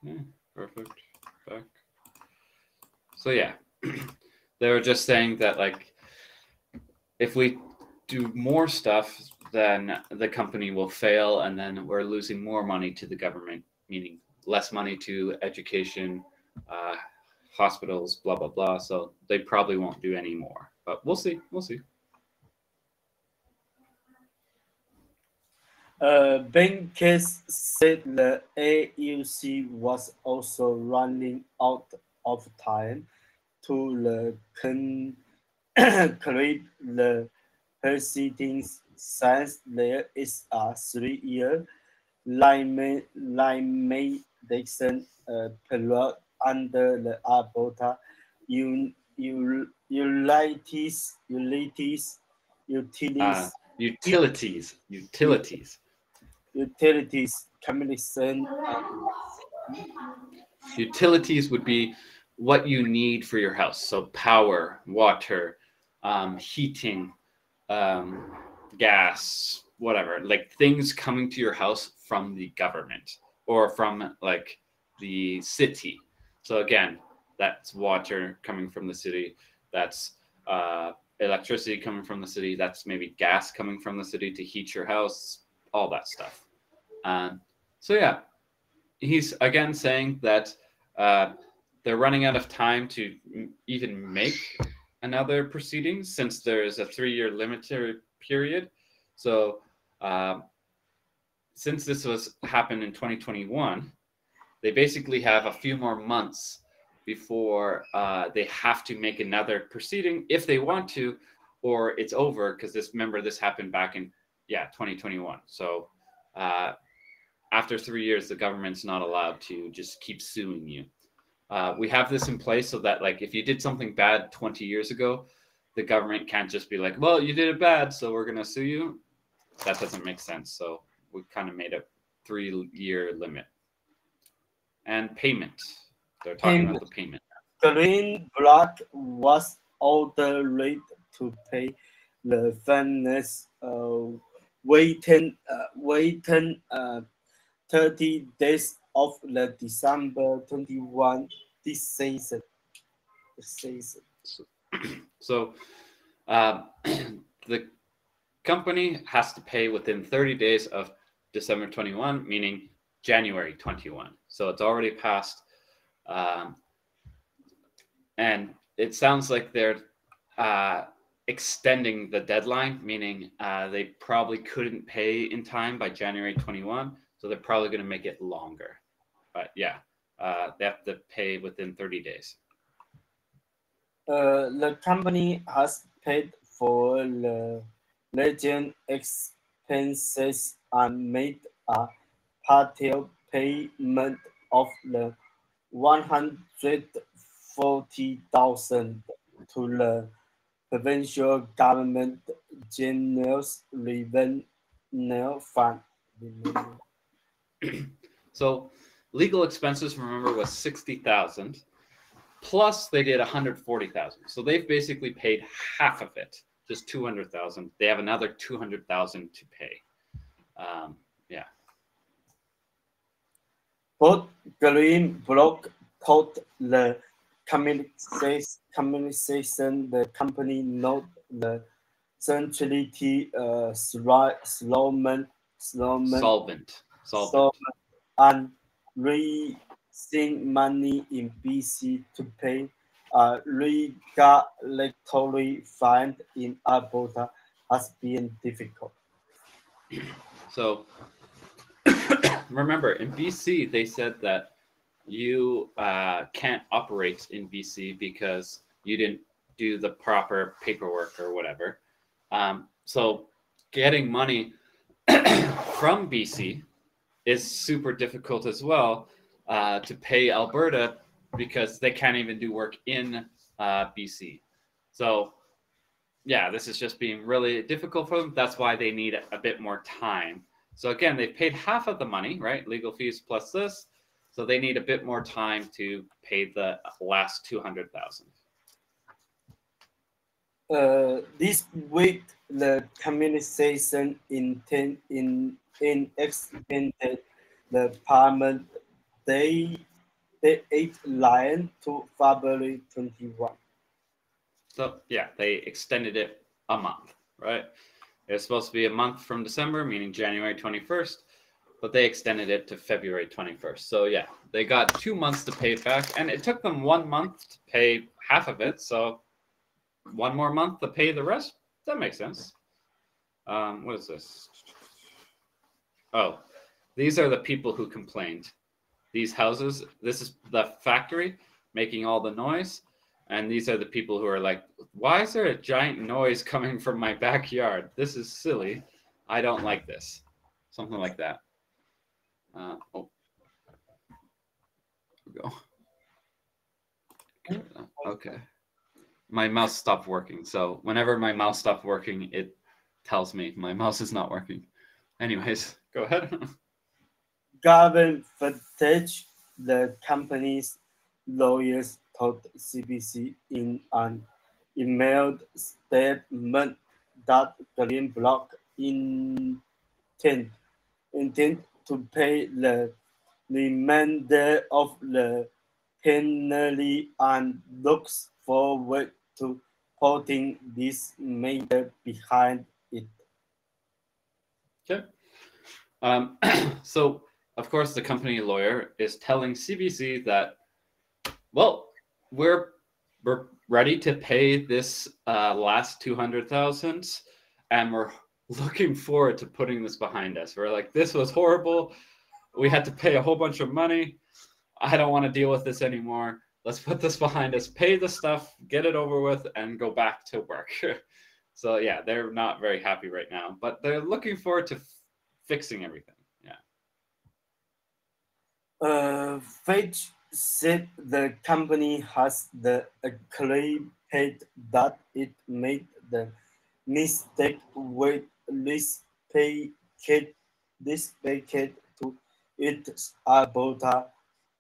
Yeah, perfect. Back. So yeah, they were just saying that like if we do more stuff, then the company will fail, and then we're losing more money to the government, meaning less money to education, uh, hospitals, blah blah blah. So they probably won't do any more, but we'll see. We'll see. Bankers said the AUC was also running out of time to conclude the proceedings since there is a 3-year limitation period under the Alberta Utilities Uh, Utilities utilities. Utilities Commission. Utilities would be what you need for your house. So power, water, heating, um, gas, whatever, like things coming to your house from the government or from like the city. So again, that's water coming from the city. That's electricity coming from the city. That's maybe gas coming from the city to heat your house. All that stuff. So yeah, he's again saying that uh, they're running out of time to even make another proceeding since there is a 3-year limiter period. So since this was happened in 2021, they basically have a few more months before they have to make another proceeding if they want to, or it's over because this happened back in 2021. So after 3 years, the government's not allowed to just keep suing you. We have this in place so that like if you did something bad 20 years ago, the government can't just be like, well, you did it bad, so we're going to sue you. That doesn't make sense. So we kind of made a 3-year limit. And payment. They're talking about the payment. Greenblatt was ordered to pay the fines waiting 30 days of the December 21 decision. So the company has to pay within 30 days of December 21, meaning January 21. So it's already passed. And it sounds like they're extending the deadline, meaning they probably couldn't pay in time by January 21. So they're probably going to make it longer. But yeah, they have to pay within 30 days. The company has paid for the legend expenses and made a partial payment of the 140,000 to the provincial government general revenue fund. So legal expenses, remember, was 60,000. Plus, they did 140,000. So they've basically paid half of it, just 200,000. They have another 200,000 to pay. Yeah. Both Greenblatt told the communication the company not the centrality solvent and raising money in BC to pay a regulatory fine in Alberta has been difficult. So remember, in BC, they said that you can't operate in BC because you didn't do the proper paperwork or whatever. So getting money from BC is super difficult as well to pay Alberta because they can't even do work in BC. So yeah, this is just being really difficult for them. That's why they need a bit more time. So again, they've paid half of the money, right? Legal fees plus this. So they need a bit more time to pay the last 200,000. This week, the communication extended the Parliament. They deadline to February 21. So yeah, they extended it a month, right? It was supposed to be a month from December, meaning January 21st, but they extended it to February 21st. So yeah, they got 2 months to pay it back, and it took them 1 month to pay half of it. So 1 more month to pay the rest. That makes sense. What is this? Oh, these are the people who complained. These houses, this is the factory making all the noise. And these are the people who are like, why is there a giant noise coming from my backyard? This is silly. I don't like this. Something like that. Oh, here we go. Okay. My mouse stopped working. So whenever my mouse stops working, it tells me my mouse is not working. Anyways, go ahead. Gavin Footage, the company's lawyers, told CBC in an emailed statement that Greenblock intend to pay the remainder of the penalty and looks forward to putting this matter behind it. Okay. So, of course, the company lawyer is telling CBC that, well, we're ready to pay this last 200,000, and we're looking forward to putting this behind us. We're like, this was horrible. We had to pay a whole bunch of money. I don't want to deal with this anymore. Let's put this behind us, pay the stuff, get it over with, and go back to work. So yeah, they're not very happy right now, but they're looking forward to fixing everything. Yeah. Fitch said the company has the acknowledged that it made the mistake with this packet to its Alberta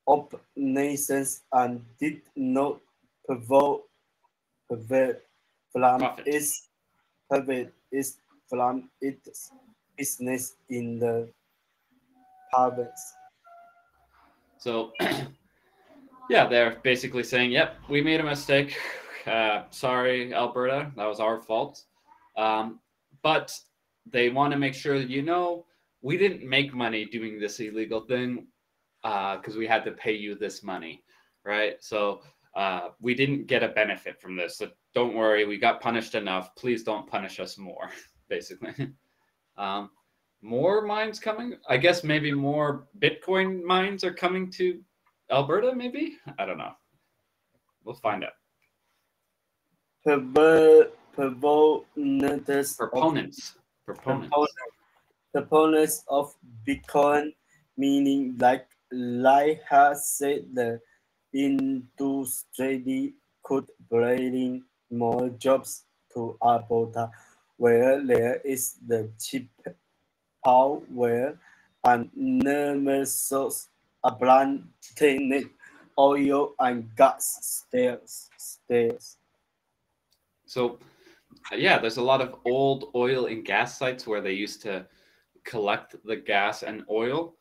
operations and did not provoke from Profit. its from its business in the province. So yeah, they're basically saying, yep, we made a mistake. Sorry, Alberta, that was our fault. But they want to make sure that we didn't make money doing this illegal thing because we had to pay you this money, right? So we didn't get a benefit from this. So don't worry, we got punished enough. Please don't punish us more, basically. More mines coming? I guess maybe more Bitcoin mines are coming to Alberta, maybe? I don't know. We'll find out. Proponents of Bitcoin, meaning like Lai has said, the industry could bring more jobs to Alberta, where there is the cheap power and numerous sources abundant oil and gas stairs. So, yeah, there's a lot of old oil and gas sites where they used to collect the gas and oil,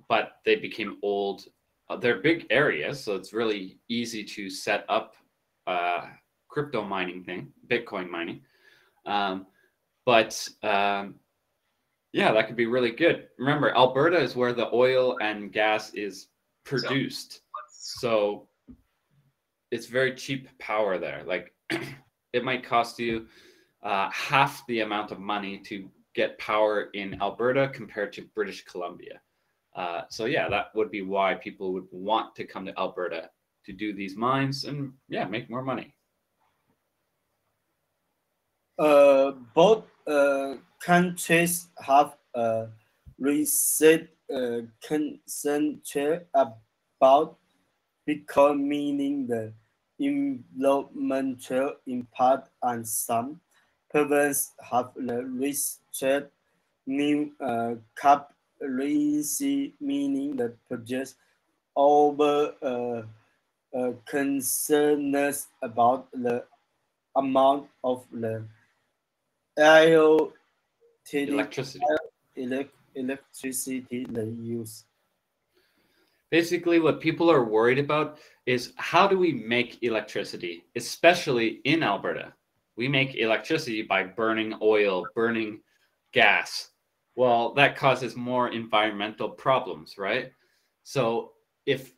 but they became old. They're big areas, so it's really easy to set up crypto mining thing, Bitcoin mining. Yeah, that could be really good. Remember, Alberta is where the oil and gas is produced. So it's very cheap power there. Like it might cost you half the amount of money to get power in Alberta compared to British Columbia. So yeah, that would be why people would want to come to Alberta to do these mines and yeah, make more money. Both countries have recent concern about Bitcoin, meaning the environmental impact, and some provinces have registered new currency, meaning the purchase over concerns about the amount of the electricity they use. Basically, what people are worried about is how do we make electricity, especially in Alberta? We make electricity by burning oil, burning gas. Well, that causes more environmental problems, right? So if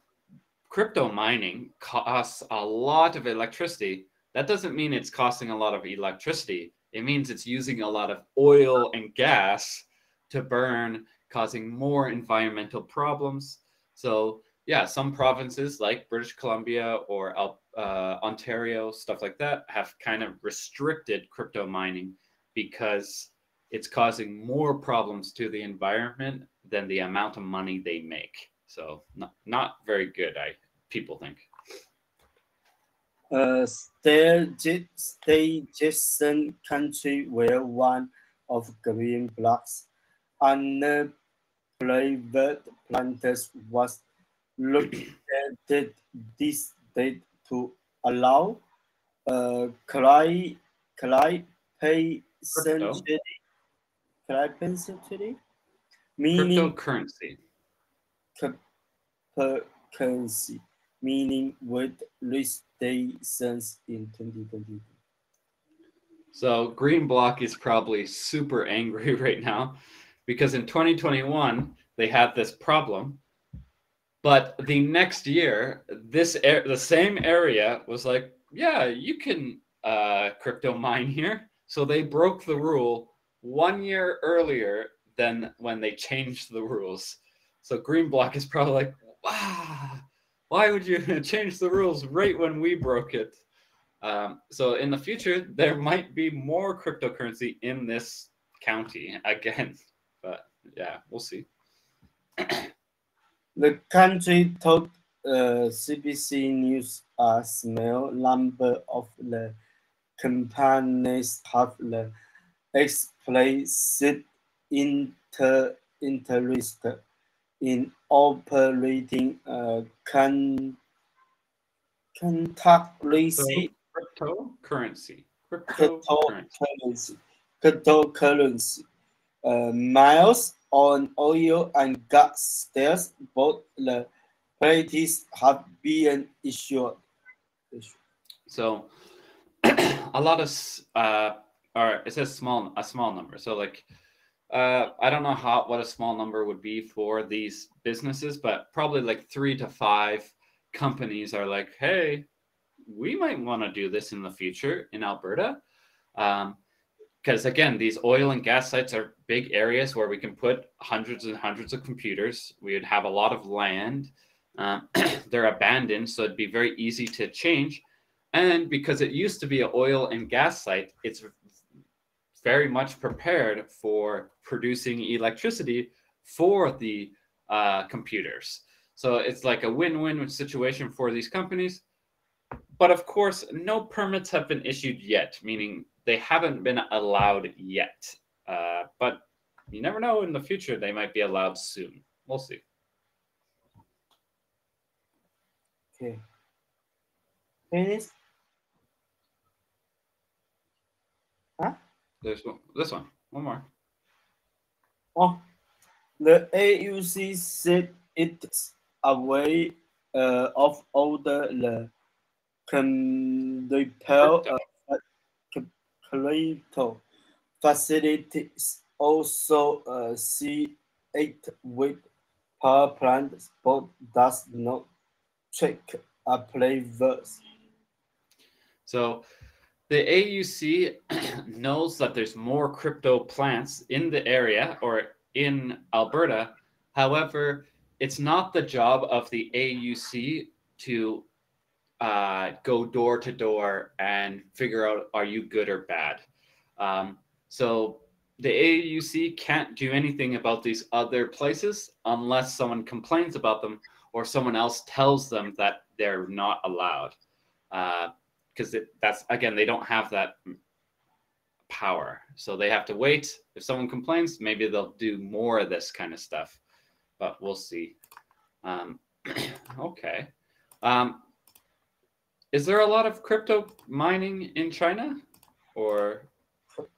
crypto mining costs a lot of electricity, that doesn't mean it's costing a lot of electricity. It means it's using a lot of oil and gas to burn, causing more environmental problems. So yeah, some provinces like British Columbia or Ontario, stuff like that, have kind of restricted crypto mining because it's causing more problems to the environment than the amount of money they make. So not very good, people think. Jason country were one of Green Block's unprivate planters was located this date to allow client-centric, meaning Cryptocurrency. currency, meaning with restrictions in 2020. So Green Block is probably super angry right now because in 2021 they had this problem, but the next year the same area was like, yeah, you can crypto mine here. So they broke the rule 1 year earlier than when they changed the rules. So Green Block is probably like, wow, why would you change the rules right when we broke it? So in the future, there might be more cryptocurrency in this county again, but yeah, we'll see. The country told CBC News a small number of the companies have the explicit interest in operating contactless Cryptocurrency. cryptocurrency miles on oil and gas sales. Both the parties have been issued. So a lot of or it says a small number. So like I don't know what a small number would be for these businesses, but probably like 3 to 5 companies are like, hey, we might want to do this in the future in Alberta. Because again, these oil and gas sites are big areas where we can put hundreds and hundreds of computers. We would have a lot of land. They're abandoned, so it'd be very easy to change. And because it used to be an oil and gas site, it's very much prepared for producing electricity for the computers. So it's like a win-win situation for these companies. But of course, no permits have been issued yet, meaning they haven't been allowed yet. But you never know, in the future, they might be allowed soon. We'll see. Okay. Finish? Huh? There's this one more. Oh, the AUC said it's a way of order the crypto facilities also see it with power plants, but does not check a flavors. So the AUC knows that there's more crypto plants in the area or in Alberta. However, it's not the job of the AUC to go door to door and figure out, are you good or bad? So the AUC can't do anything about these other places unless someone complains about them or someone else tells them that they're not allowed. Because that's, again, they don't have that power. So they have to wait. If someone complains, maybe they'll do more of this kind of stuff. But we'll see. Okay. Is there a lot of crypto mining in China or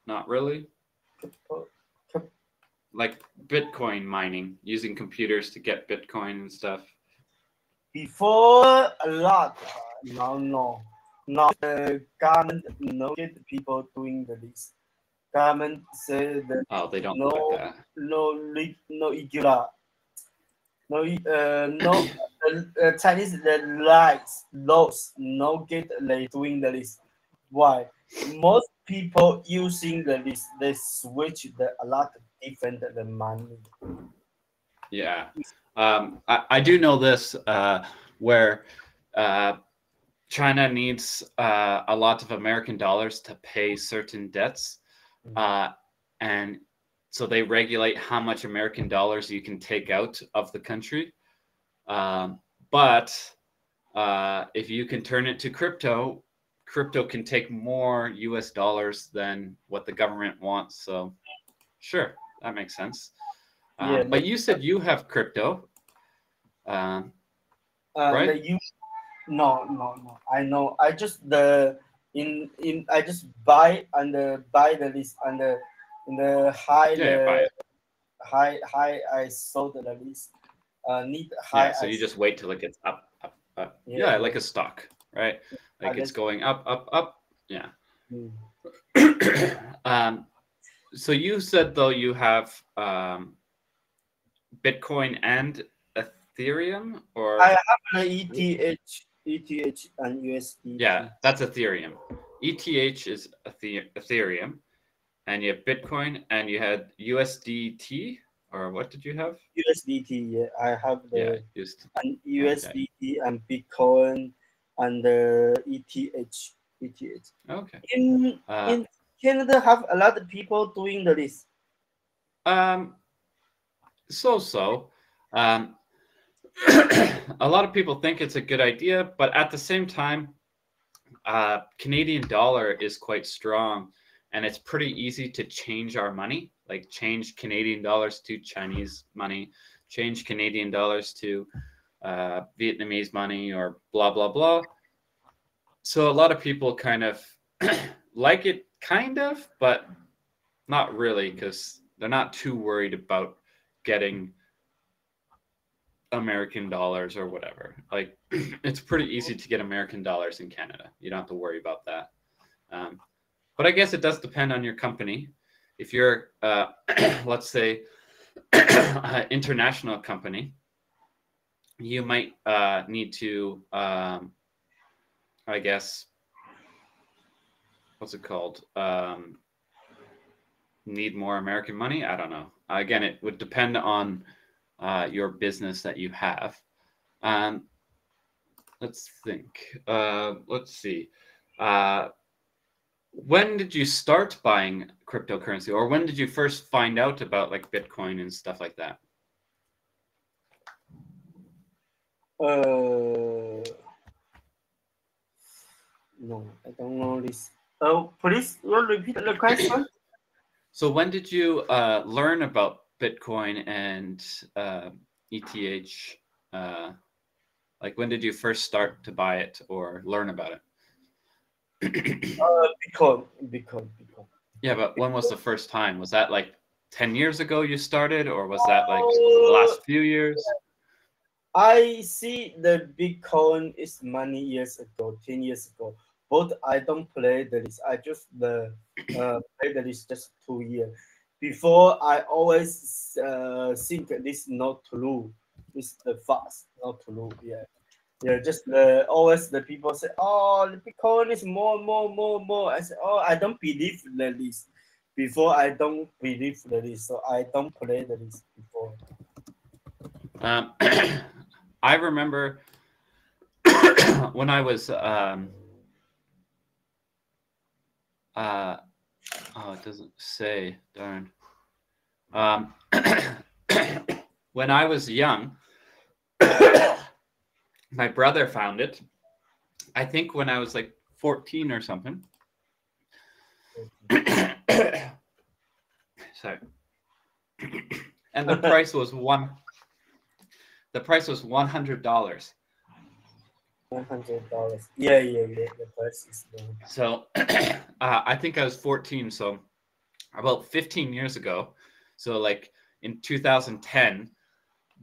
not really? Like Bitcoin mining, using computers to get Bitcoin and stuff. Before a lot, no. Now the government no get people doing the list. Government said that Oh, they don't put no, that. no irregular, no Chinese the rights laws no get they doing the list. Why? Most people using the list they switch a lot different the money. Yeah. I do know this where China needs a lot of American dollars to pay certain debts. And so they regulate how much American dollars you can take out of the country. But if you can turn it to crypto, crypto can take more US dollars than what the government wants. So, sure, that makes sense. Yeah, But you said you have crypto, right? no. I know. I just the in I just buy buy the list in the high Yeah, buy it. high I sold the list. Need high Yeah, so you just wait till it gets up, up, up. Yeah. Like a stock, right? Like it's going up, up, up. Yeah. So you said though you have Bitcoin and Ethereum, or I have an ETH and USDT. yeah, that's Ethereum. ETH is Ethereum, and you have Bitcoin, and you had USDT, or what did you have? USDT. Yeah, I have the and USDT okay. and Bitcoin and the ETH. Okay. In Canada, have a lot of people doing the list. So. A lot of people think it's a good idea, but at the same time, Canadian dollar is quite strong, and it's pretty easy to change our money, like change Canadian dollars to Chinese money, change Canadian dollars to Vietnamese money, or blah, blah, blah. So a lot of people kind of like it, kind of, but not really, because they're not too worried about getting American dollars or whatever. Like it's pretty easy to get American dollars in Canada. You don't have to worry about that. But I guess it does depend on your company. If you're, let's say, an international company, you might need to, I guess, what's it called? Need more American money? I don't know. Again, it would depend on your business that you have. Let's think. Let's see. When did you start buying cryptocurrency, or when did you first find out about like Bitcoin and stuff like that? No, I don't know this. Oh, please repeat the question. So when did you learn about Bitcoin and ETH? Like when did you first start to buy it or learn about it? Bitcoin. Yeah, but when was the first time? Was that like 10 years ago you started, or was that like the last few years? I see the Bitcoin is many years ago, 10 years ago. But I don't play the list. I just play the list just 2 years. Before I always think this not true. This the fast, not true. Yeah. Yeah, just always the people say, oh, the Bitcoin is more. I say, oh, I don't believe the list. Before I don't believe the list, so I don't play the list before. I remember when I was oh, it doesn't say, darn. When I was young, my brother found it. I think when I was like 14 or something. Sorry. And the price was $100. $100. Yeah. The price is low. So I think I was 14, so about 15 years ago. So like in 2010,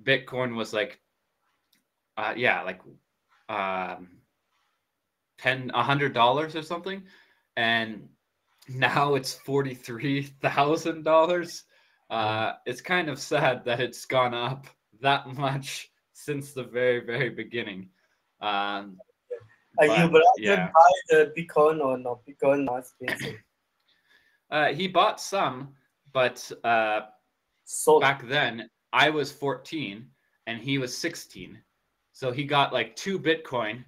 Bitcoin was like yeah, like $100 or something, and now it's $43,000. It's kind of sad that it's gone up that much since the very, very beginning. You But brother yeah, buy the Bitcoin or not? Bitcoin not expensive. he bought some, but So back then I was 14 and he was 16, so he got like 2 Bitcoin,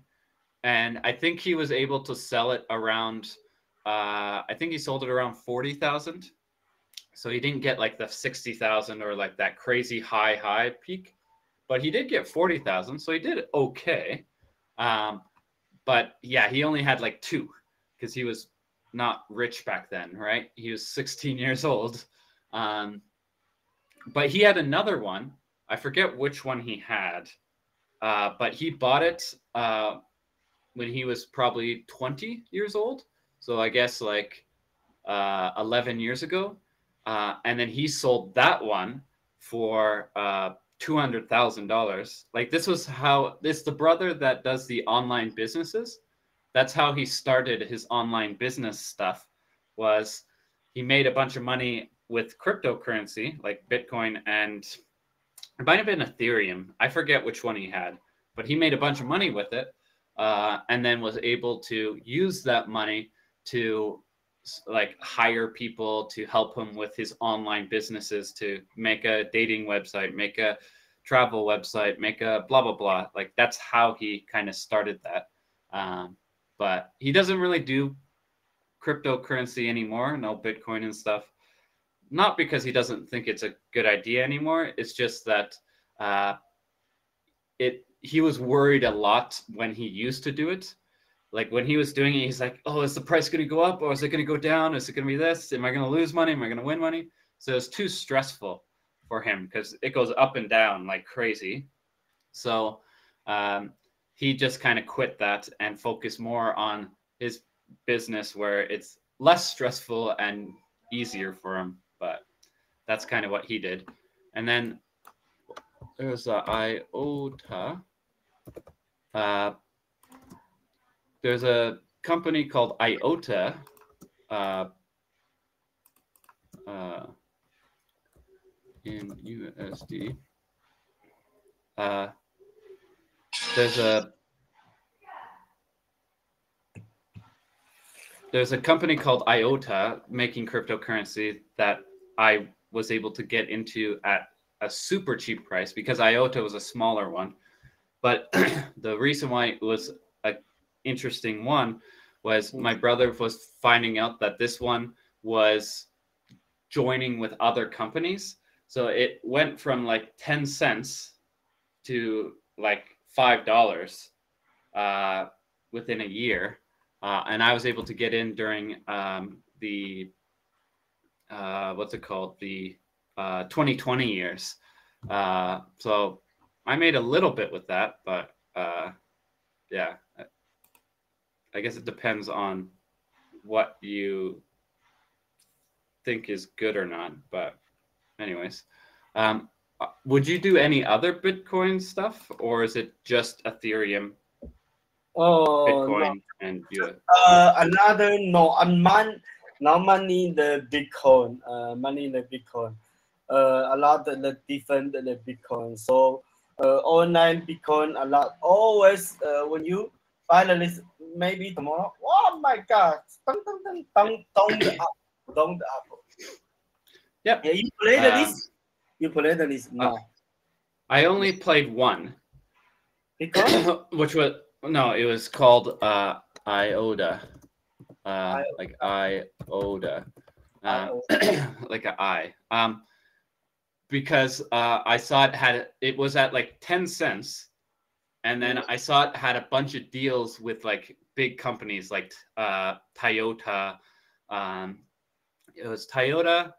and I think he was able to sell it around. I think he sold it around 40,000. So he didn't get like the 60,000 or like that crazy high peak, but he did get 40,000. So he did okay. But yeah, he only had like 2 because he was not rich back then, right? He was 16 years old. But he had another one. I forget which one he had, but he bought it when he was probably 20 years old. So I guess like 11 years ago. And then he sold that one for $200,000. Like this was how this the brother that does the online businesses. That's how he started his online business stuff. Was he made a bunch of money with cryptocurrency like Bitcoin, and it might have been Ethereum. I forget which one he had, but he made a bunch of money with it, and then was able to use that money to like hire people to help him with his online businesses, to make a dating website, make a travel website, make a blah blah blah. Like that's how he kind of started that. But he doesn't really do cryptocurrency anymore, no Bitcoin and stuff. Not because he doesn't think it's a good idea anymore. It's just that he was worried a lot when he used to do it. Like when he was doing it, he's like, oh, is the price going to go up or is it going to go down? Is it going to be this? Am I going to lose money? Am I going to win money? So it's too stressful for him because it goes up and down like crazy. So he just kind of quit that and focused more on his business where it's less stressful and easier for him. But that's kind of what he did. And then there's IOTA. There's a company called IOTA. In USD. There's a company called IOTA making cryptocurrency that I was able to get into at a super cheap price because IOTA was a smaller one. But the reason why it was an interesting one was my brother was finding out that this one was joining with other companies. So it went from like 10 cents to like $5 within a year. And I was able to get in during the what's it called? The 2020 years. So I made a little bit with that, but yeah, I guess it depends on what you think is good or not. But anyways, would you do any other Bitcoin stuff, or is it just Ethereum, Bitcoin, no. and you? Another no. Now money in the Bitcoin. Money in the Bitcoin. A lot of the different the Bitcoin. So online Bitcoin a lot. Always when you buy the list, maybe tomorrow. Oh my God! Down the up, down the up. Yep. Yeah, you play the list. You play the list. No. I only played one. Bitcoin. Which was no, it was called IOTA. Like IOTA. Like an I. Because I saw it was at like 10 cents, and then I saw it had a bunch of deals with like big companies like Toyota. It was Toyota,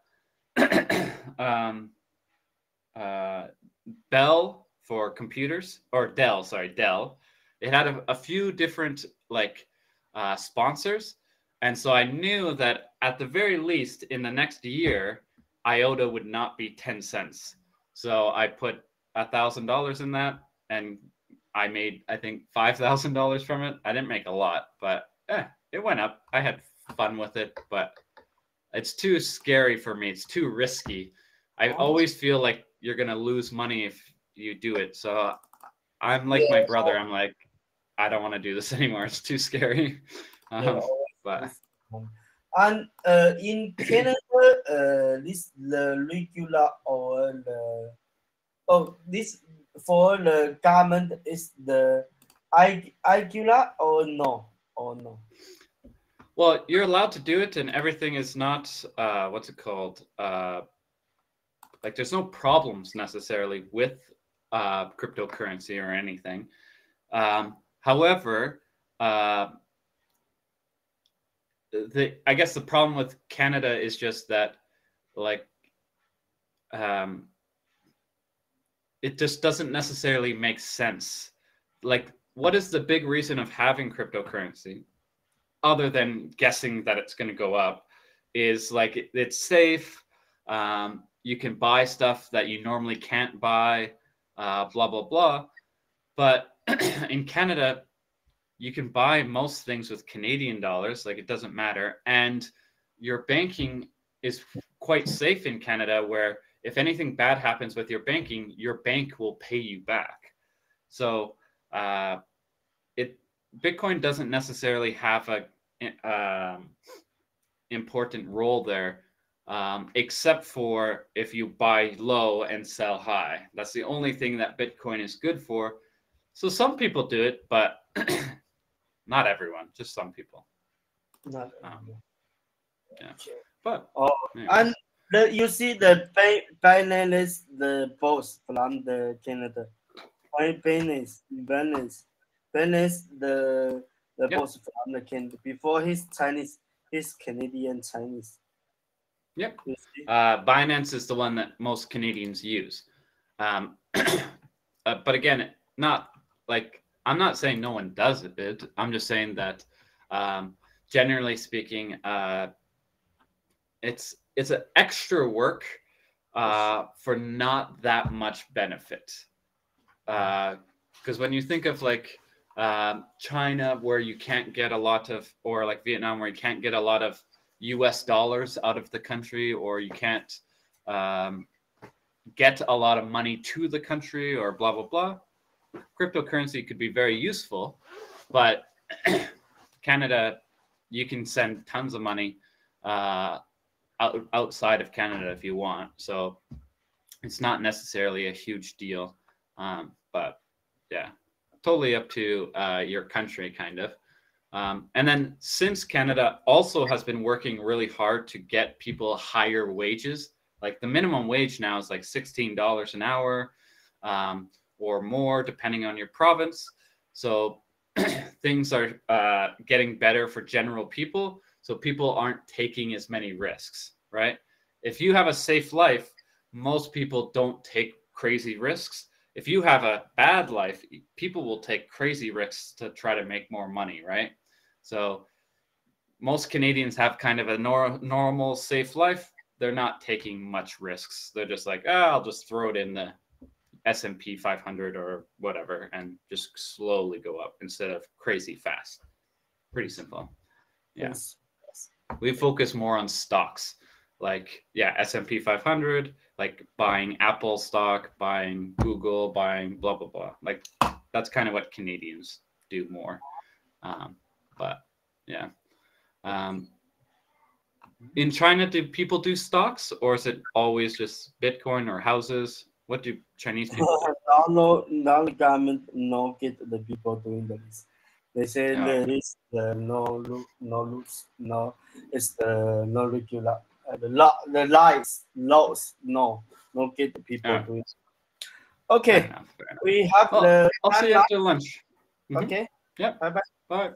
Bell for computers, or Dell. Sorry, Dell. It had a few different like sponsors, and so I knew that at the very least in the next year, IOTA would not be 10 cents. So I put $1,000 in that and I made, I think, $5,000 from it. I didn't make a lot, but it went up. I had fun with it, but it's too scary for me. It's too risky. I always feel like you're gonna lose money if you do it. So I'm like my brother. I'm like, I don't want to do this anymore. It's too scary. But and in Canada, this the regular or this for the government is the regular or no? Well, you're allowed to do it, and everything is not what's it called? Like there's no problems necessarily with cryptocurrency or anything. However, I guess the problem with Canada is just that, like, it just doesn't necessarily make sense. Like, what is the big reason of having cryptocurrency, other than guessing that it's going to go up? Is like it's safe. You can buy stuff that you normally can't buy. Blah blah blah. But in Canada, you can buy most things with Canadian dollars, like it doesn't matter. And your banking is quite safe in Canada, where if anything bad happens with your banking, your bank will pay you back. So Bitcoin doesn't necessarily have a important role there, except for if you buy low and sell high. That's the only thing that Bitcoin is good for. So some people do it, but not everyone, just some people. Not yeah. But and you see the Binance, the boss from the Canada. Binance, the boss from the Canada. Before he's Chinese, he's Canadian Chinese. Yep. Binance is the one that most Canadians use. But again, not like, I'm not saying no one does it. I'm just saying that generally speaking, it's an extra work for not that much benefit. Because when you think of like China, where you can't get a lot of, or like Vietnam, where you can't get a lot of US dollars out of the country, or you can't get a lot of money to the country, or blah, blah, blah. Cryptocurrency could be very useful, but Canada, you can send tons of money outside of Canada if you want. So it's not necessarily a huge deal. But yeah, totally up to your country, kind of. And then since Canada also has been working really hard to get people higher wages, like the minimum wage now is like $16 an hour or more, depending on your province. So things are getting better for general people. So people aren't taking as many risks, right? If you have a safe life, most people don't take crazy risks. If you have a bad life, people will take crazy risks to try to make more money, right? So most Canadians have kind of a normal, safe life. They're not taking much risks. They're just like, I'll just throw it in the S&P 500 or whatever and just slowly go up instead of crazy fast. Pretty simple. Yeah. Yes. We focus more on stocks, like, yeah, S&P 500, like buying Apple stock, buying Google, buying blah, blah, blah. Like, that's kind of what Canadians do more. But yeah. In China, do people do stocks, or is it always just Bitcoin or houses? What do Chinese people do? Now the government no get the people doing this. They say there is the no, it's the no regular. The laws, no get the people doing it. Okay, Fair enough. we have I'll see you after lunch. Okay. Yep. Bye. Bye.